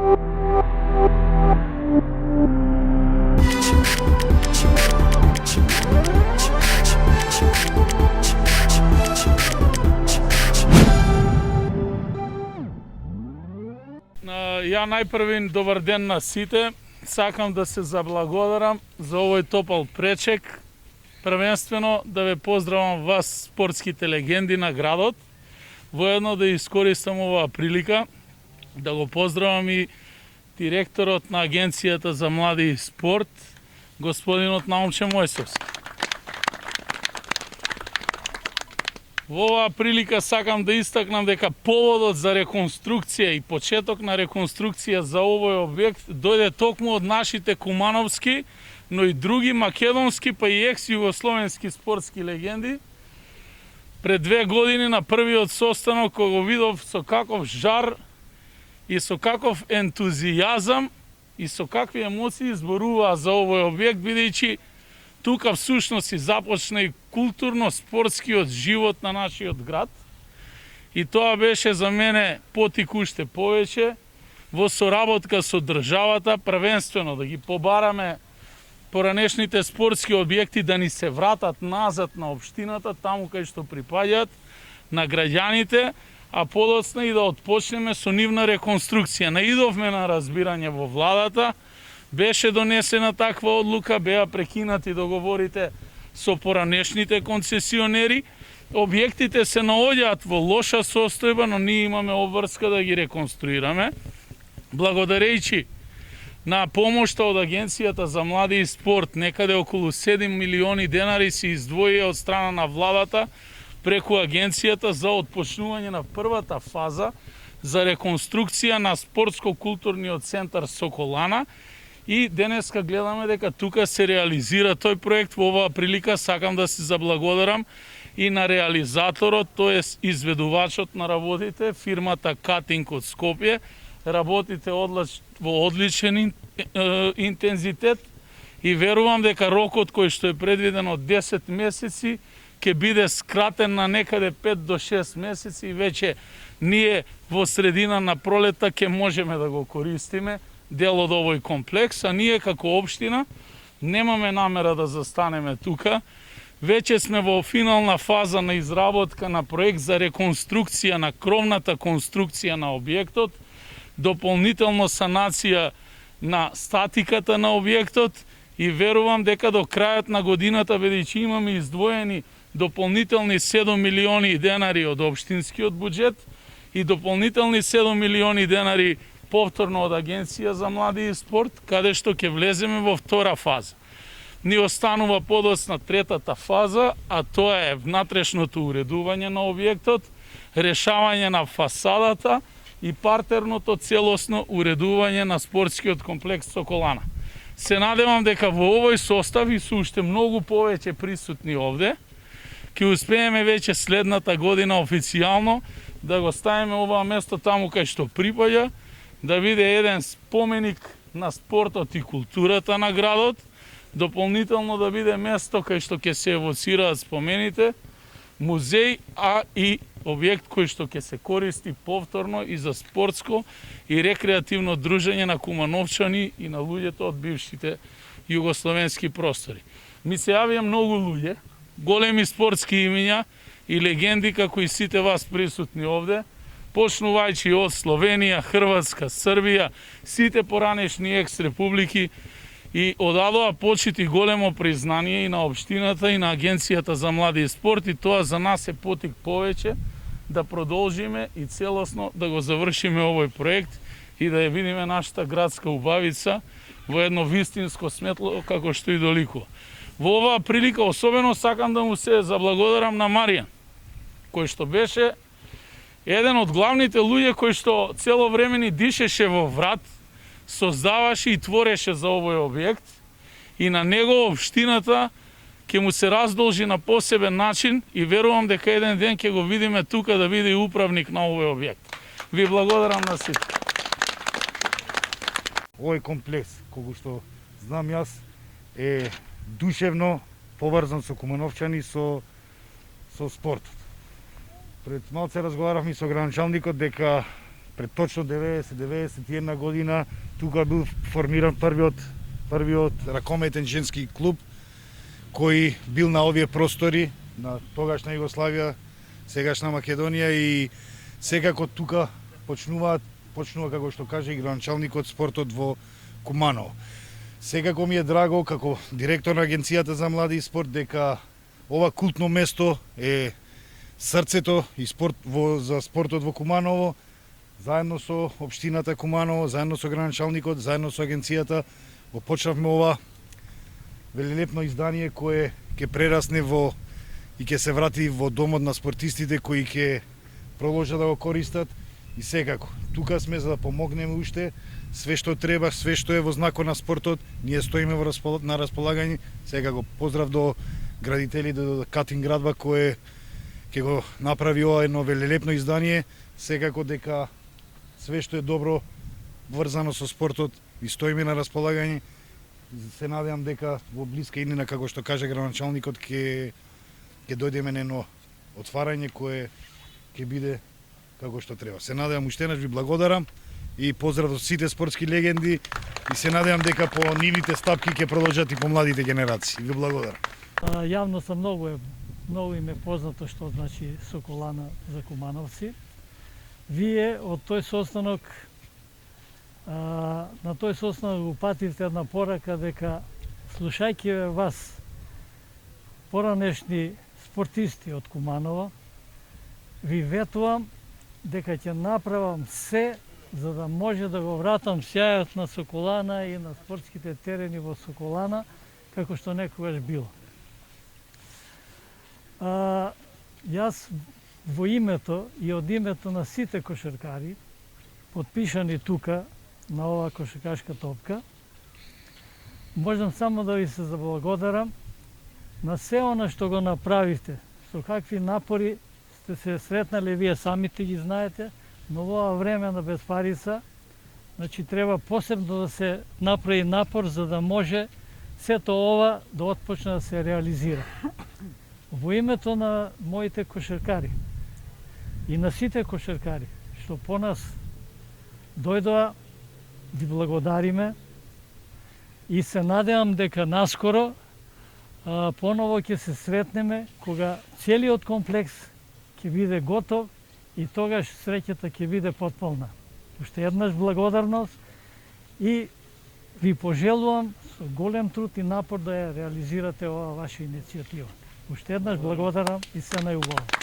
Ја најпрвин добар ден на сите. Сакам да се заблагодарам за овој топол пречек. Првенствено да ве поздравам вас, спортските легенди на градот. Воедно да искористам оваа прилика да го поздравам и директорот на Агенцијата за млади и спорт, господинот Наумче Мојсовски. Во оваа прилика сакам да истакнам дека поводот за реконструкција и почеток на реконструкција за овој објект дојде токму од нашите кумановски, но и други македонски, па и екс-југословенски спортски легенди. Пред 2 години на првиот состанок, кога го видов со каков жар и со каков ентузијазам и со какви емоции зборуваа за овој објект, бидејќи тука всушност и започна и културно-спортскиот живот на нашиот град. И тоа беше за мене потик уште повеќе во соработка со државата, првенствено да ги побараме поранешните спортски објекти да ни се вратат назад на општината, таму кај што припаѓаат на граѓаните, а подоцна и да отпочнеме со нивна реконструкција. Наидовме на разбирање во владата, беше донесена таква одлука, беа прекинати договорите со поранешните концесионери. Објектите се наоѓаат во лоша состојба, но ние имаме обврска да ги реконструираме. Благодарејќи на помошта од Агенцијата за млади и спорт, некаде околу 7 милиони денари се издвоија од страна на владата преку Агенцијата за отпочнување на првата фаза за реконструкција на спортско-културниот центар Соколана. И денеска гледаме дека тука се реализира тој проект. Во оваа прилика сакам да се заблагодарам и на реализаторот, тоест изведувачот на работите, фирмата Катинг од Скопје. Работите во одличен интензитет и верувам дека рокот кој што е предвиден од 10 месеци ќе биде скратен на некаде 5 до 6 месеци и веќе ние во средина на пролета ќе можеме да го користиме дел од овој комплекс, а ние како општина немаме намера да застанеме тука. Веќе сме во финална фаза на изработка на проект за реконструкција на кровната конструкција на објектот, дополнително санација на статиката на објектот и верувам дека до крајот на годината, бидејќи имаме издвоени дополнителни 7 милиони денари од општинскиот буџет и дополнителни 7 милиони денари повторно од Агенција за млади и спорт, каде што ќе влеземе во втора фаза. Ни останува подоцна третата фаза, а тоа е внатрешното уредување на објектот, решавање на фасадата и партерното целосно уредување на спортскиот комплекс Соколана. Се надевам дека во овој состав и со уште многу повеќе присутни овде, ќе успееме веќе следната година официјално да го ставиме оваа место таму кај што припаѓа, да биде еден споменик на спортот и културата на градот, дополнително да биде место кај што ќе се евоцираат спомените, музеј, а и објект кој што ќе се користи повторно и за спортско и рекреативно дружење на кумановчани и на луѓето од бившите југословенски простори. Ми се јавија многу луѓе, големи спортски имиња и легенди како и сите вас присутни овде, почнувајќи од Словенија, Хрватска, Србија, сите поранешни екс-републики и одадоа почит и големо признание и на општината и на Агенцијата за млади и спорт, и тоа за нас е потик повеќе да продолжиме и целосно да го завршиме овој проект и да ја видиме нашата градска убавица во едно вистинско сметло како што и доликува. Во оваа прилика особено сакам да му се заблагодарам на Маријан, кој што беше еден од главните луѓе кој што цело време ни дишеше во врат, создаваше и твореше за овој објект и на него општината ќе му се раздолжи на посебен начин и верувам дека еден ден ќе го видиме тука да биде управник на овој објект. Ви благодарам на сите. Овој комплекс, кога што знам јас, е душевно поврзан со кумановчани, со спортот. Пред малце разговаравме со граначалникот дека пред точно 90-91 година тука бил формиран првиот ракометен женски клуб кој бил на овие простори на тогашна Југославија, сегашна Македонија и секако тука почнува како што каже и градоначалникот спортот во Куманово. Секако ми е драго како директор на Агенцијата за млади и спорт дека ова култно место е срцето и за спортот во Куманово, заедно со општината Куманово, заедно со градоначалникот, заедно со агенцијата го почнавме ова велелепно издание кое ќе прерасне и ќе се врати во домот на спортистите кои ќе продолжат да го користат и секако. Тука сме за да помогнеме уште, све што треба, све што е во знакот на спортот, ние стоиме на располагање. Секако поздрав до градители до Катин Градба кој ќе го направи ова едно велелепно издание. Секако дека све што е добро врзано со спортот и стоиме на располагање. Се надевам дека во блиска иднина, како што каже градоначалникот, ќе дојдеме на едно отварање кое ќе биде како што треба. Се надевам уште ви благодарам и поздрав до сите спортски легенди и се надевам дека по нивните стапки ќе продолжат и по младите генерации. Ви благодарам. Јавно сам многу им е познато што значи Соколана за кумановци. Вие од тој состанок на тој состанок упативте една порака дека слушајќи вас поранешни спортисти од Куманово, ви ветувам дека ќе направам се за да може да го вратам сјајот на Соколана и на спортските терени во Соколана како што некогаш било. Јас во името и од името на сите кошаркари, подпишани тука на оваа кошаркашка топка, можам само да ви се заблагодарам на се она што го направивте, со какви напори сте се сретнали, вие самите ги знаете, но во ова време на безпарица, значи треба посебно да се направи напор за да може сето ова да отпочне да се реализира. Во името на моите кошаркари и на сите кошаркари што по нас дојдоа, ви благодариме и се надевам дека наскоро поново ќе се сретнеме кога целиот комплекс ќе биде готов и тогаш среќата ќе биде потполна. Уште еднаш благодарност и ви пожелувам со голем труд и напор да ја реализирате оваа ваша иницијатива. Уште еднаш благодарам и се најубаво.